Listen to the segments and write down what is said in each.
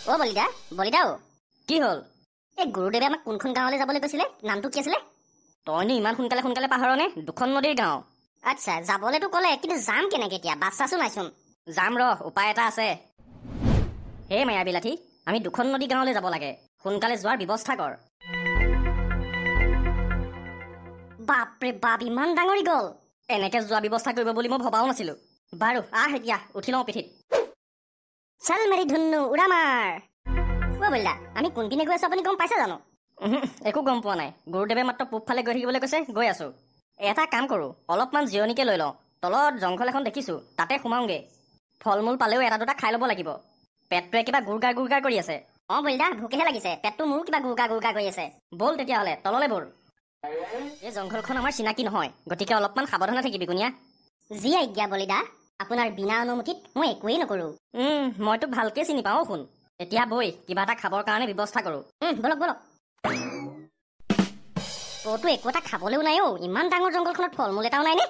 অ বলিদা বলিদা কি হল? এই গুৰুদেৱে আমাক কোনখন গাঁৱলৈ যাবলৈ কৈছিলে? নামটো কি আছিলে? তইনো ইমান সোনকালে সোনকালে পাহৰনে? দুখন নদীৰ গাঁও। আচ্ছা, যাবলৈতো ক'লে, কিন্তু যাম কেনেকে এতিয়া? বাছ চাছো নাইচোন। যাম ৰ, উপায় এটা আছে। হে মায়া বিলাঠী, আমি দুখন নদী গাঁৱলৈ যাব লাগে। সোনকালে যোৱাৰ ব্যৱস্থা কৰ। বাপৰে বাপ, ইমান ডাঙৰি গ'ল। এনেকে যোৱা ব্যৱস্থা কৰিব বুলি মই ভবাও নাছিলো। বাৰু আহ এতিয়া উঠি লওঁ পিঠিত। চাল মাৰি ধুন্নু উৰা মাৰ। অ বলিদা, আমি কোনপিনে গৈ আছো আপুনি গম পাইছে জানো? একো গম পোৱা নাই। গুৰুদেৱে মাত্ৰ পূবফালে গৈ থাকিবলৈ কৈছে, গৈ আছো। এটা কাম কৰো, অলপমান জিৰণিকে লৈ লওঁ। তলত জংঘল এখন দেখিছো, তাতে সোমাওঁগে। ফল মূল পালেও এটা দুটা খাই ল'ব লাগিব। পেটটোৱে কিবা গুৰগাৰ গুৰগাৰ কৰি আছে। অ বলিদা, ভোকেহে লাগিছে। পেটটো মোৰো কিবা গুৰগা গুৰগা কৰি আছে। বল তেতিয়াহ'লে তললৈ বল। এই জংঘলখন আমাৰ চিনাকি নহয়, গতিকে অলপমান সাৱধানে থাকিবি গুণীয়া। যি আজ্ঞা বলিদা, আপোনাৰ বিনা অনুমতিত মই একোৱেই নকৰো। মই তোক ভালকে চিনি পাওঁ শুন। এতিয়া বৈ কিবা এটা খাবৰ কাৰণে ব্যৱস্থা কৰো। বলক বলক। তইতো একো এটা খাবলৈও নাই অ। ইমান ডাঙৰ জংঘলখনত ফল মূল এটাও নাইনে?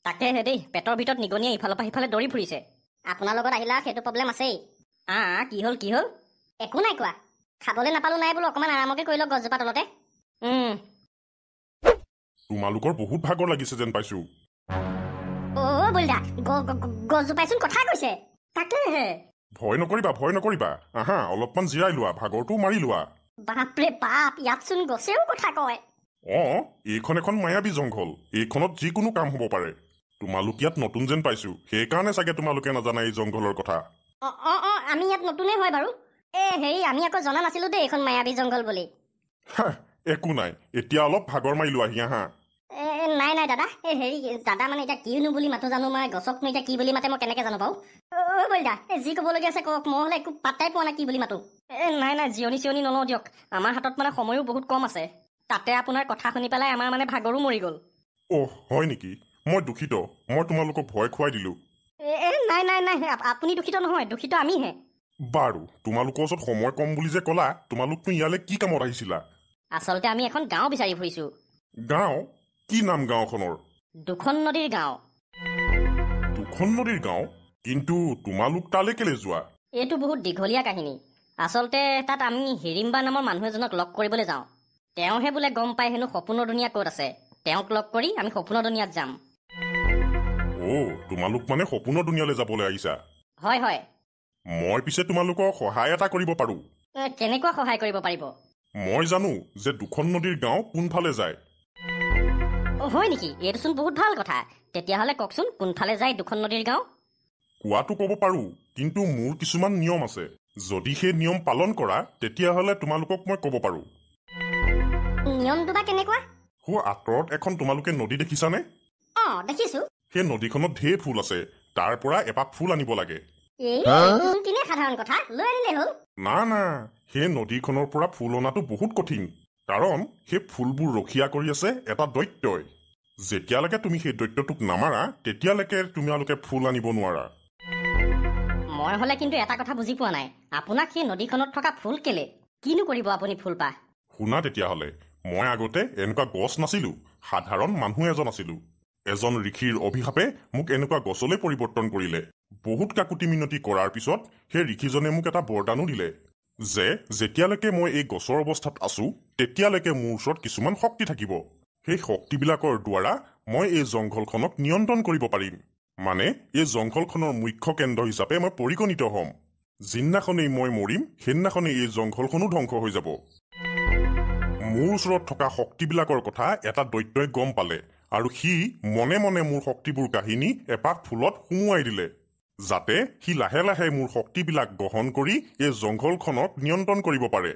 তাকেহে দেই, পেটৰ ভিতৰত নিগনিয়ে ইফালৰ পৰা সিফালে দৌৰি ফুৰিছে। আপোনাৰ লগত আহিলে সেইটো প্ৰব্লেম আছেই। কি হ'ল কি হ'ল? একো নাই কোৱা। খাবলৈ নাপালো নাই বোলো, অকণমান আৰামকে কৰি লওক গছজোপা তলতে। তোমালোকৰ বহুত ভাগৰ লাগিছে যেন পাইছো। অ বলিদা, গছজোপাইচোন কথা কৈছে। তাকেহে। ভয় নকৰিবা। আহা অলপমান জিৰাই লোৱা, ভাগৰটো মাৰি লোৱা। বাপৰে বাপ, ইয়াতচোন গছেও কথা কয়। এইখন এখন মায়াবী জংঘল। এইখনত যিকোনো কাম হ'ব পাৰে। তোমালোক ইয়াত নতুন যেন পাইছো, সেইকাৰণে চাগে তোমালোকে নাজানা এই জংঘলৰ কথা। আমি ইয়াত নতুনেই হয় বাৰু। হেৰি, আমি আকৌ জনা নাছিলো দেই এইখন মায়াবী জংঘল বুলি। একো নাই, এতিয়া অলপ ভাগৰ মাৰি লোৱাহি আহা। নাই দাদা, হেৰি দাদা মানে এতিয়া কিনো বুলি মাতো জানো মই, গছকনো এতিয়া কি বুলি মাতে মই কেনেকে জানো বাৰু? বলিদা, যি ক'বলগীয়া আছে কওক, মই হ'লে একো পাত্তাই পোৱা নাই কি বুলি মাতো। নাই জিৰণি চিৰণি নলওঁ দিয়ক। আমাৰ হাতত মানে সময়ো বহুত কম আছে। তাতে আপোনাৰ কথা শুনি পেলাই আমাৰ মানে ভাগৰো মৰি গ'ল। হয় নেকি? মই দুখিত। মই তোমালোকক ভয় খুৱাই দিলো। নাই, আপুনি দূষিত নহয়, দূষিত আমিহে। বাৰু, তোমালোকৰ ওচৰত সময় কম বুলি যে ক'লা, তোমালোকনো ইয়ালৈ কি কামত আহিছিলা? আচলতে আমি এখন গাঁও বিচাৰি ফুৰিছো। গাঁও? কি নাম গাঁওখনৰ? দুখন নদীৰ গাঁও। দুখন নদীৰ গাঁও? কিন্তু তোমালোক তালৈ কেলে যোৱা? এইটো বহুত দীঘলীয়া কাহিনী। আচলতে তাত আমি হিৰিম্বা নামৰ মানুহ এজনক লগ কৰিবলৈ যাওঁ। তেওঁহে বোলে গম পায় হেনো সপোনৰ দুনীয়া ক'ত আছে। তেওঁক লগ কৰি আমি সপোনৰ দুনীয়াত যাম। তোমালোক মানে সপোনৰ দুনীয়ালৈ যাবলৈ আহিছা? হয়। মই পিছে তোমালোকক সহায় এটা কৰিব পাৰো। কেনেকুৱা সহায় কৰিব পাৰিব? মই জানো যে দুখন নদীৰ গাঁও কোনফালে যায়। হয় নেকি? এইটোচোন বহুত ভাল কথা। তেতিয়াহ'লে কওকচোন, কোনফালে যায় দুখন নদীৰ গাঁও? কোৱাটো ক'ব পাৰো, কিন্তু মোৰ কিছুমান নিয়ম আছে। যদি সেই নিয়ম পালন কৰা, তেতিয়াহ'লে তোমালোকক মই ক'ব পাৰো। নিয়মটো বা কেনেকুৱা? আঁতৰত এখন তোমালোকে নদী দেখিছানে? দেখিছো। সেই নদীখনত ঢেৰ ফুল আছে। তাৰ পৰা এপাহ ফুল আনিব লাগে। সাধাৰণ কথা, লৈ আনিলে হ'ল। না, সেই নদীখনৰ পৰা ফুল অনাটো বহুত কঠিন। কাৰণ সেই ফুলবোৰ ৰখীয়া কৰি আছে এটা দৈত্যই। যেতিয়ালৈকে তুমি সেই দৈত্যটোক নামাৰা, তেতিয়ালৈকে তোমালোকে ফুল আনিব নোৱাৰা। মই হ'লে কিন্তু এটা কথা বুজি পোৱা নাই। আপোনাক সেই নদীখনত থকা ফুল কেলে? কিনো কৰিব আপুনি ফুলপাহ? শুনা তেতিয়াহ'লে, মই আগতে এনেকুৱা গছ নাছিলো, সাধাৰণ মানুহ এজন আছিলো। এজন ঋষিৰ অভিশাপে মোক এনেকুৱা গছলৈ পৰিৱৰ্তন কৰিলে। বহুত কাকুতি মিনতি কৰাৰ পিছত সেই ঋষিজনে মোক এটা বৰদানো দিলে যে যেতিয়ালৈকে মই এই গছৰ অৱস্থাত আছো, তেতিয়ালৈকে মোৰ ওচৰত কিছুমান শক্তি থাকিব। সেই শক্তিবিলাকৰ দ্বাৰা মই এই জংঘলখনক নিয়ন্ত্ৰণ কৰিব পাৰিম। মানে এই জংঘলখনৰ মুখ্য কেন্দ্ৰ হিচাপে মই পৰিগণিত হ'ম। যিদিনাখনেই মই মৰিম, সেইদিনাখনেই এই জংঘলখনো ধ্বংস হৈ যাব। মোৰ ওচৰত থকা শক্তিবিলাকৰ কথা এটা দৈত্যই গম পালে, আৰু সি মনে মনে মোৰ শক্তিবোৰ কাহিনী এপাহ ফুলত সুমুৱাই দিলে, যাতে সি লাহে লাহে মোৰ শক্তিবিলাক গ্ৰহণ কৰি এই জংঘলখনক নিয়ন্ত্ৰণ কৰিব পাৰে।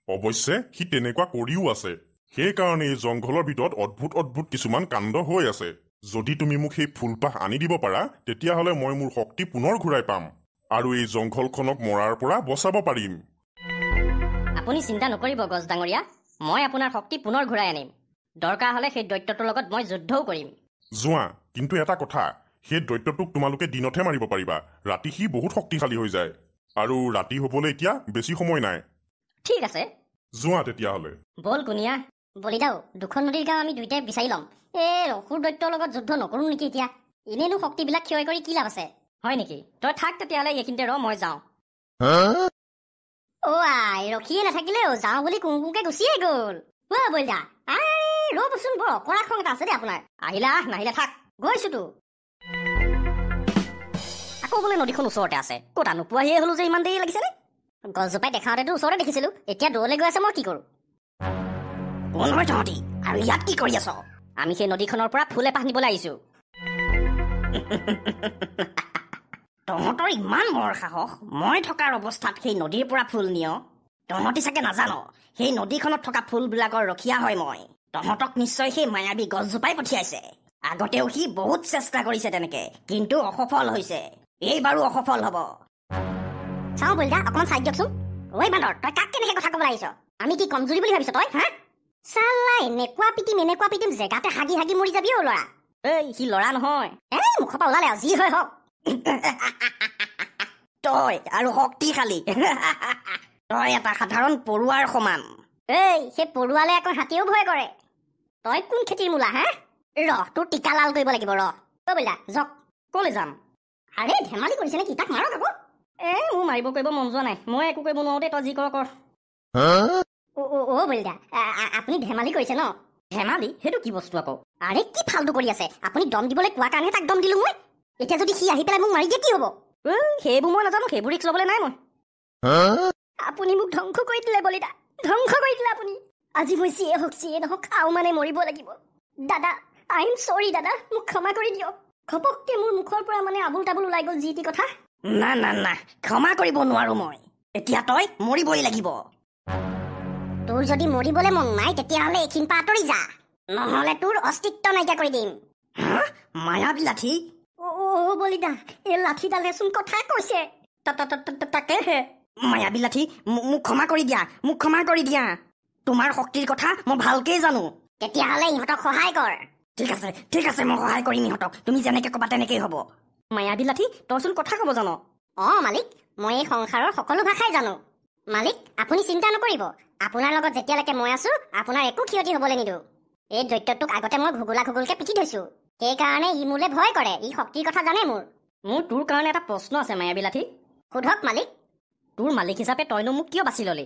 অৱশ্যে সি তেনেকুৱা কৰিও আছে। সেইকাৰণে এই জংঘলৰ ভিতৰত অদ্ভুত কিছুমান কাণ্ড হৈ আছে। যদি তুমি মোক সেই ফুলপাহ আনি দিব পাৰা, তেতিয়াহ'লে মই মোৰ শক্তি পুনৰ ঘূৰাই পাম আৰু এই জংঘলখনক মৰাৰ পৰা বচাব পাৰিম। আপুনি চিন্তা নকৰিব গছ ডাঙৰীয়া, মই আপোনাৰ শক্তি পুনৰ ঘূৰাই আনিম। দৰকাৰ হ'লে সেই দৈত্যটোৰ লগত মই যুদ্ধও কৰিম। যোৱা, কিন্তু এটা কথা, সেই দৈত্যটোক তোমালোকে দিনতহে মাৰিব পাৰিবা। ৰাতি সি বহুত শক্তিশালী হৈ যায়, আৰু ৰাতি হ'বলৈ এতিয়া বেছি সময় নাই। ঠিক আছে, যোৱা তেতিয়াহ'লে। বল কুনিয়া। বলিদাও, দুখন নদীৰ গাঁও আমি দুইটাই বিচাৰি ল'ম। অসুৰ দৈত্যৰ লগত যুদ্ধ নকৰো নেকি এতিয়া? এনেনো শক্তিবিলাক ক্ষয় কৰি কি লাভ আছে? হয় নেকি? তই থাক তেতিয়াহ'লে এইখিনিতে ৰ, মই যাওঁ। আই ৰখিয়ে নাথাকিলেও যাওঁ বুলি কুংকুংকে গুচিয়ে গ'ল। বলিদা ৰ'বচোন, বৰ অকৰা খং এটা আছে দেই আপোনাৰ। আহিলা নাহিলে থাক, গৈছোতো। আকৌ বোলে নদীখন ওচৰতে আছে, ক'ত নোপোৱাহিয়ে হলো যে ইমান দেৰি লাগিছেনে? গছজোপাই দেখাওঁতেতো ওচৰতে দেখিছিলো, এতিয়া দূৰলৈ গৈ আছে, মই কি কৰো? কোন হয় তহঁতি আৰু ইয়াত কি কৰি আছ? আমি সেই নদীখনৰ পৰা ফুল এপাহ নিবলৈ আহিছো। তহঁতৰ ইমান মৰ সাহস, মই থকাৰ অৱস্থাত সেই নদীৰ পৰা ফুল নিয়? তহঁতি চাগে নাজানো, সেই নদীখনত থকা ফুলবিলাকৰ ৰখীয়া হয় মই। তহঁতক নিশ্চয় সেই মায়াবী গছজোপাই পঠিয়াইছে। আগতেও সি বহুত চেষ্টা কৰিছে তেনেকে, কিন্তু অসফল হৈছে। এইবাৰো অসফল হব। চাওঁ বলিদা, অকণমান চাই দিয়কচোন। ঐ বান্দৰ, তই কাক কেনেকে কথা ক'বলৈ আহিছ? আমি কি কমজুৰি বুলি ভাবিছ তই? হা চাল্লা, এনেকুৱা পিটিম জেগাতে হাগি হাগি মৰি যাবি অ' ল'ৰা। এই সি ল'ৰা নহয়। মুখৰ পৰা ওলালে আৰু যি হয় হওক। তই আৰু শক্তিশালী। তই এটা সাধাৰণ পৰুৱাৰ সমান। সেই পৰুৱালে আকৌ হাতীও ভয় কৰে। তই কোন খেতিৰ মূলা? হা তোৰ টিকা লাল কৰিব লাগিব। বলিদা যক। কলৈ যাম? আৰে ধেমালি কৰিছে নেকি? তাক মাৰক আকৌ। মোৰ মাৰিব কৰিব মন যোৱা নাই, মই একো কৰিব নোৱাৰো দেই, তই যি কৰ কৰ। বলিদা আপুনি ধেমালি কৰিছে ন? ধেমালি? সেইটো কি বস্তু আকৌ? আৰে কি ফাল্টু কৰি আছে আপুনি? দম দিবলৈ কোৱা কাৰণেহে তাক দম দিলো মই। এতিয়া যদি সি আহি পেলাই মোক মাৰি দিয়ে কি হব? সেইবোৰ মই নাজানো, সেইবোৰ ৰিক্স ল'বলৈ নাই মই। আপুনি মোক ধ্বংস কৰি দিলে বলিদা, ধ্বংস কৰি দিলে আপুনি। আজি মই যিয়ে নহওক আও মানে মৰিব লাগিব। দাদা আই এম চৰি দাদা, মোক ক্ষমা কৰি দিয়ক। ঘপককে মোৰ মুখৰ পৰা মানে আবুল তাবুল ওলাই গ'ল যি টি কথা। না ক্ষমা কৰিব নোৱাৰো মই। এতিয়া তই মৰিবই লাগিব। তোৰ যদি মৰিবলৈ মন নাই তেতিয়াহ'লে এইখিন পৰা আঁতৰি যা, নহ'লে তোৰ অস্তিত্ব নাইকিয়া কৰি দিম। মায়াবী লাঠি? বলিদা এই লাঠিডালেচোন কথা কৈছে। তাকেহে। মায়াবী লাঠি, মোক ক্ষমা কৰি দিয়া, মোক ক্ষমা কৰি দিয়া। তোমাৰ শক্তিৰ কথা মই ভালকেই জানো। তেতিয়াহ'লে ইহঁতক সহায় কৰ। ঠিক আছে, মই সহায় কৰিম ইহঁতক। তুমি যেনেকে ক'বা তেনেকেই হ'ব। মায়াবী লাঠি, তইচোন কথা ক'ব জানো? মালিক, মই এই সংসাৰৰ সকলো ভাষাই জানো। মালিক আপুনি চিন্তা নকৰিব, আপোনাৰ লগত যেতিয়ালৈকে মই আছো আপোনাৰ একো ক্ষতি হ'বলৈ নিদিওঁ। এই দৈত্যটোক আগতে মই ঘুগুলকে পিটি থৈছো, সেইকাৰণে ই মোলৈ ভয় কৰে। ই শক্তিৰ কথা জানে মোৰ। তোৰ কাৰণে এটা প্ৰশ্ন আছে মায়াবী লাঠি। সোধক মালিক। তোৰ মালিক হিচাপে তইনো মোক কিয় বাছি ললি?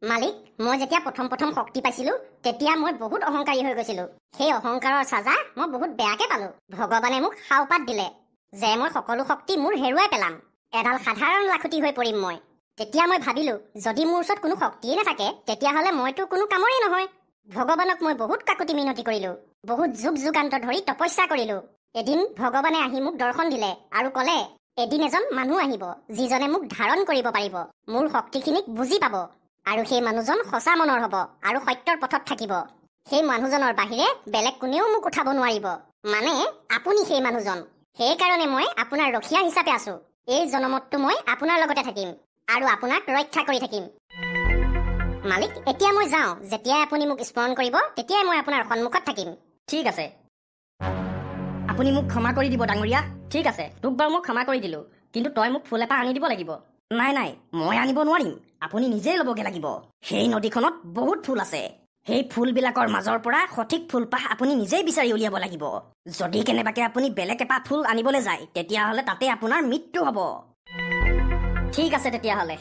মালিক, মই যেতিয়া প্ৰথম শক্তি পাইছিলো তেতিয়া মই বহুত অহংকাৰী হৈ গৈছিলো। সেই অহংকাৰৰ চাজা মই বহুত বেয়াকে পালো। ভগৱানে মোক সাওপাত দিলে যে মই সকলো শক্তি মোৰ হেৰুৱাই পেলাম, এডাল সাধাৰণ লাখুটি হৈ পৰিম মই। তেতিয়া মই ভাবিলো যদি মোৰ ওচৰত কোনো শক্তিয়ে নাথাকে তেতিয়াহ'লে মইতো কোনো কামৰেই নহয়। ভগৱানক মই বহুত কাকুতি মিনতি কৰিলো, বহুত যুগান্ত ধৰি তপস্যা কৰিলো। এদিন ভগৱানে আহি মোক দৰ্শন দিলে আৰু ক'লে এদিন এজন মানুহ আহিব যিজনে মোক ধাৰণ কৰিব পাৰিব, মোৰ শক্তিখিনিক বুজি পাব, আৰু সেই মানুহজন সঁচা মনৰ হ'ব আৰু সত্যৰ পথত থাকিব। সেই মানুহজনৰ বাহিৰে বেলেগ কোনেও মোক উঠাব নোৱাৰিব। মানে আপুনি সেই মানুহজন। সেইকাৰণে মই আপোনাৰ ৰখীয়া হিচাপে আছো। এই জনমতটো মই আপোনাৰ লগতে থাকিম আৰু আপোনাক ৰক্ষা কৰি থাকিম। মালিক এতিয়া মই যাওঁ, যেতিয়াই আপুনি মোক স্মৰণ কৰিব তেতিয়াই মই আপোনাৰ সন্মুখত থাকিম। ঠিক আছে, আপুনি মোক ক্ষমা কৰি দিব ডাঙৰীয়া। ঠিক আছে, তোক বাৰু মই ক্ষমা কৰি দিলো, কিন্তু তই মোক ফুল এপাহ আনি দিব লাগিব। নাই মই আনিব নোৱাৰিম, আপুনি নিজেই ল'বগে লাগিব। সেই নদীখনত বহুত ফুল আছে, সেই ফুলবিলাকৰ মাজৰ পৰা সঠিক ফুলপাহ আপুনি নিজেই বিচাৰি উলিয়াব লাগিব। যদি কেনেবাকে আপুনি বেলেগ এপাহ ফুল আনিবলৈ যায় তেতিয়াহ'লে তাতে আপোনাৰ মৃত্যু হ'ব। ঠিক আছে তেতিয়াহ'লে।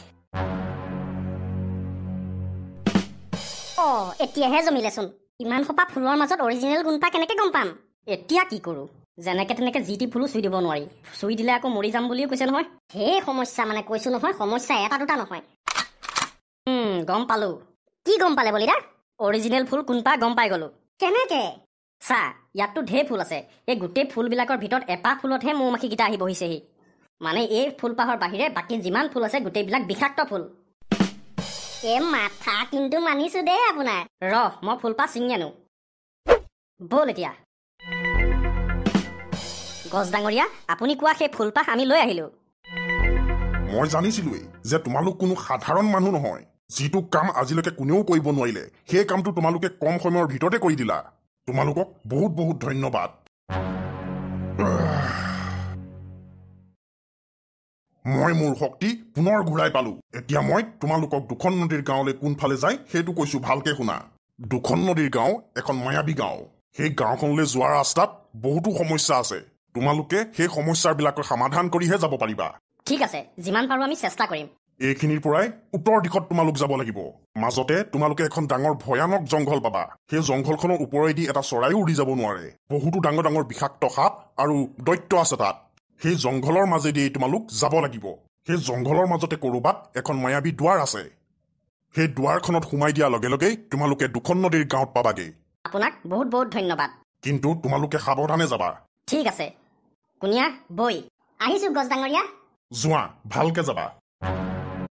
এতিয়াহে জমিলেচোন। ইমান সোপা ফুলৰ মাজত অৰিজিনেল গুণপা কেনেকে গম পাম? এতিয়া কি কৰো? যেনেকে তেনেকে যি টি ফুলো চুই দিব নোৱাৰি, চুই দিলে আকৌ মৰি যাম বুলিও কৈছে নহয়। সেই সমস্যা মানে কৈছো নহয়, সমস্যা এটা দুটা নহয়। গম পালো। কি গম পালে বলিদা? অৰিজিনেল ফুল কোনপা গম পাই গলো। কেনেকে? চা, ইয়াততো ঢেৰ ফুল আছে, এই গোটেই ফুলবিলাকৰ ভিতৰত এপাহ ফুলতহে মৌ মাখিকেইটা আহি বহিছেহি। মানে এই ফুলপাহৰ বাহিৰে বাকী যিমান ফুল আছে গোটেইবিলাক বিষাক্ত ফুল। মাথা কিন্তু মানিছো দেই আপোনাৰ। মই ফুলপাহ ছিঙি আনো। বল এতিয়া। গছ ডাঙৰীয়া, আপুনি কোৱা সেই ফুলপাহ আমি লৈ আহিলো। মই জানিছিলোৱেই যে তোমালোক কোনো সাধাৰণ মানুহ নহয়। যিটো কাম আজিলৈকে কোনেও কৰিব নোৱাৰিলে সেই কামটো তোমালোকে কম সময়ৰ ভিতৰতে কৰি দিলা। তোমালোকক বহুত বহুত ধন্যবাদ। মই মোৰ শক্তি পুনৰ ঘূৰাই পালো। এতিয়া মই তোমালোকক দুখন নদীৰ গাঁৱলৈ কোনফালে যায় সেইটো কৈছো, ভালকে শুনা। দুখন নদীৰ গাঁও এখন মায়াবী গাঁও। সেই গাঁওখনলৈ যোৱাৰ ৰাস্তাত বহুতো সমস্যা আছে। তোমালোকে সেই সমস্যাবিলাকৰ সমাধান কৰিহে যাব পাৰিবা। ঠিক আছে, যিমান পাৰো আমি চেষ্টা কৰিম। এইখিনিৰ পৰাই উত্তৰ দিশত তোমালোক যাব লাগিব মাজতে তোমালোকে এখন ডাঙৰ ভয়ানক জংঘল পাবা সেই জংঘলখনৰ ওপৰেদি এটা চৰাইও উৰি যাব নোৱাৰে বহুতো ডাঙৰ ডাঙৰ বিষাক্ত সাপ আৰু দৈত্য আছে তাত সেই জংঘলৰ মাজেদি তোমালোক যাব লাগিব সেই জংঘলৰ মাজতে কৰবাত এখন মায়াবী দুৱাৰ আছে সেই দুৱাৰখনত সোমাই দিয়াৰ লগে লগেই তোমালোকে দুখন নদীৰ গাঁৱত পাবাগে আপোনাক বহুত বহুত ধন্যবাদ কিন্তু তোমালোকে সাৱধানে যাবা ঠিক আছে কুনিয়া বৈ আহিছো গছ ডাঙৰীয়া যোৱা ভালকে যাবা